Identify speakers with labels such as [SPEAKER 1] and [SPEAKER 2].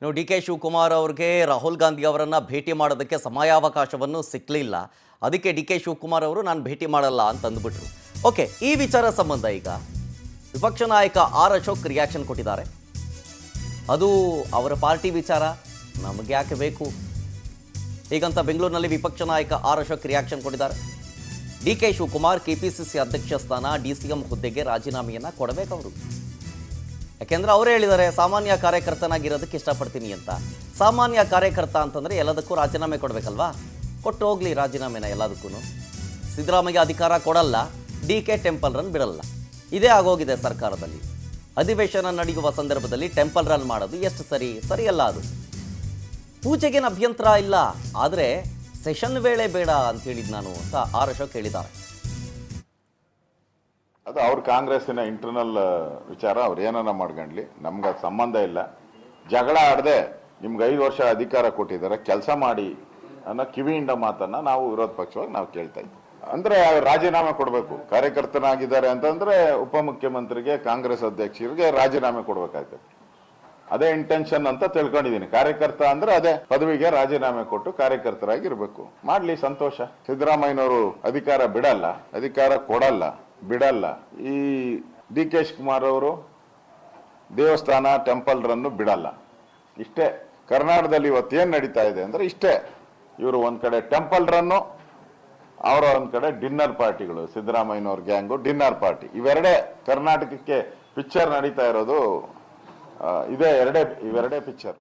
[SPEAKER 1] D K Shivakumar ಅವ್ರಿಗೆ ರಾಹುಲ್ ಗಾಂಧಿ ಅವರನ್ನು ಭೇಟಿ ಮಾಡೋದಕ್ಕೆ ಸಮಯಾವಕಾಶವನ್ನು ಸಿಕ್ಕಲಿಲ್ಲ. ಅದಕ್ಕೆ ಡಿ ಕೆ ಶಿವಕುಮಾರ್ ಅವರು ನಾನು ಭೇಟಿ ಮಾಡಲ್ಲ ಅಂತ ಅಂದ್ಬಿಟ್ರು. ಓಕೆ, ಈ ವಿಚಾರ ಸಂಬಂಧ ಈಗ ವಿಪಕ್ಷ ನಾಯಕ ಆರ್ ಅಶೋಕ್ ರಿಯಾಕ್ಷನ್ ಕೊಟ್ಟಿದ್ದಾರೆ. ಅದು ಅವರ ಪಾರ್ಟಿ ವಿಚಾರ, ನಮಗೆ ಯಾಕೆ ಬೇಕು ಹೀಗಂತ ಬೆಂಗಳೂರಿನಲ್ಲಿ ವಿಪಕ್ಷ ನಾಯಕ ಆರ್ ಅಶೋಕ್ ರಿಯಾಕ್ಷನ್ ಕೊಟ್ಟಿದ್ದಾರೆ. ಡಿ ಕೆ ಶಿವಕುಮಾರ್ ಕೆಪಿಸಿಸಿ ಅಧ್ಯಕ್ಷ ಸ್ಥಾನ ಡಿ.ಸಿ.ಎಂ ಹುದ್ದೆಗೆ ರಾಜೀನಾಮೆಯನ್ನು ಕೊಡಬೇಕು ಅವರು. ಯಾಕೆಂದ್ರೆ ಅವರೇ ಹೇಳಿದ್ದಾರೆ ಸಾಮಾನ್ಯ ಕಾರ್ಯಕರ್ತನಾಗಿರೋದಕ್ಕೆ ಇಷ್ಟಪಡ್ತೀನಿ ಅಂತ. ಸಾಮಾನ್ಯ ಕಾರ್ಯಕರ್ತ ಅಂತಂದರೆ ಎಲ್ಲದಕ್ಕೂ ರಾಜೀನಾಮೆ ಕೊಡಬೇಕಲ್ವಾ? ಕೊಟ್ಟು ಹೋಗಲಿ ರಾಜೀನಾಮೆನ ಎಲ್ಲದಕ್ಕೂ. ಸಿದ್ದರಾಮಯ್ಯ ಅಧಿಕಾರ ಕೊಡಲ್ಲ, ಡಿ ಕೆ ಟೆಂಪಲ್ ರನ್ ಬಿಡಲ್ಲ. ಇದೇ ಆಗೋಗಿದೆ ಸರ್ಕಾರದಲ್ಲಿ. ಅಧಿವೇಶನ ನಡೆಯುವ ಸಂದರ್ಭದಲ್ಲಿ ಟೆಂಪಲ್ ರನ್ ಮಾಡೋದು ಎಷ್ಟು ಸರಿಯಲ್ಲ. ಅದು ಪೂಜೆಗೇನು ಅಭ್ಯಂತರ ಇಲ್ಲ, ಆದರೆ ಸೆಷನ್ ವೇಳೆ ಬೇಡ ಅಂತ ಹೇಳಿದ್ ನಾನು ಅಂತ ಆರ್ ಅಶೋಕ್ ಹೇಳಿದ್ದಾರೆ.
[SPEAKER 2] ಅದು ಅವ್ರ ಕಾಂಗ್ರೆಸ್ಸಿನ ಇಂಟರ್ನಲ್ ವಿಚಾರ, ಅವ್ರು ಏನಾರ ಮಾಡ್ಕೊಂಡ್ಲಿ, ನಮ್ಗೆ ಅದು ಸಂಬಂಧ ಇಲ್ಲ. ಜಗಳ ಆಡದೆ ನಿಮ್ಗೆ 5 ವರ್ಷ ಅಧಿಕಾರ ಕೊಟ್ಟಿದ್ದಾರೆ, ಕೆಲಸ ಮಾಡಿ ಅನ್ನೋ ಕಿವಿಯಿಂದ ಮಾತನ್ನ ನಾವು ವಿರೋಧ ಪಕ್ಷವಾಗಿ ನಾವು ಕೇಳ್ತಾ ಇದ್ವಿ. ಅಂದ್ರೆ ರಾಜೀನಾಮೆ ಕೊಡಬೇಕು. ಕಾರ್ಯಕರ್ತನಾಗಿದ್ದಾರೆ ಅಂತಂದ್ರೆ ಉಪಮುಖ್ಯಮಂತ್ರಿಗೆ, ಕಾಂಗ್ರೆಸ್ ಅಧ್ಯಕ್ಷರಿಗೆ ರಾಜೀನಾಮೆ ಕೊಡ್ಬೇಕಾಗ್ತದೆ. ಅದೇ ಇಂಟೆನ್ಷನ್ ಅಂತ ತಿಳ್ಕೊಂಡಿದ್ದೀನಿ. ಕಾರ್ಯಕರ್ತ ಅಂದ್ರೆ ಅದೇ ಪದವಿಗೆ ರಾಜೀನಾಮೆ ಕೊಟ್ಟು ಕಾರ್ಯಕರ್ತರಾಗಿರ್ಬೇಕು. ಮಾಡ್ಲಿ, ಸಂತೋಷ. ಸಿದ್ದರಾಮಯ್ಯನವರು ಅಧಿಕಾರ ಬಿಡಲ್ಲ, ಅಧಿಕಾರ ಕೊಡಲ್ಲ, ಬಿಡಲ್ಲ. ಈ ಡಿ ಕೆ ಶಿವಕುಮಾರ್ ಅವರು ದೇವಸ್ಥಾನ ಟೆಂಪಲ್ ರನ್ನು ಬಿಡಲ್ಲ. ಇಷ್ಟೇ ಕರ್ನಾಟಕದಲ್ಲಿ ಇವತ್ತೇನು ನಡೀತಾ ಇದೆ ಅಂದ್ರೆ ಇಷ್ಟೇ. ಇವರು ಒಂದ್ ಕಡೆ ಟೆಂಪಲ್ ರನ್ನು, ಅವರ ಒಂದ್ ಕಡೆ ಡಿನ್ನರ್ ಪಾರ್ಟಿಗಳು, ಸಿದ್ದರಾಮಯ್ಯನವ್ರ ಗ್ಯಾಂಗು ಡಿನ್ನರ್ ಪಾರ್ಟಿ. ಇವೆರಡೇ ಕರ್ನಾಟಕಕ್ಕೆ ಪಿಕ್ಚರ್ ನಡೀತಾ ಇರೋದು. ಇವೆರಡೇ ಪಿಕ್ಚರ್.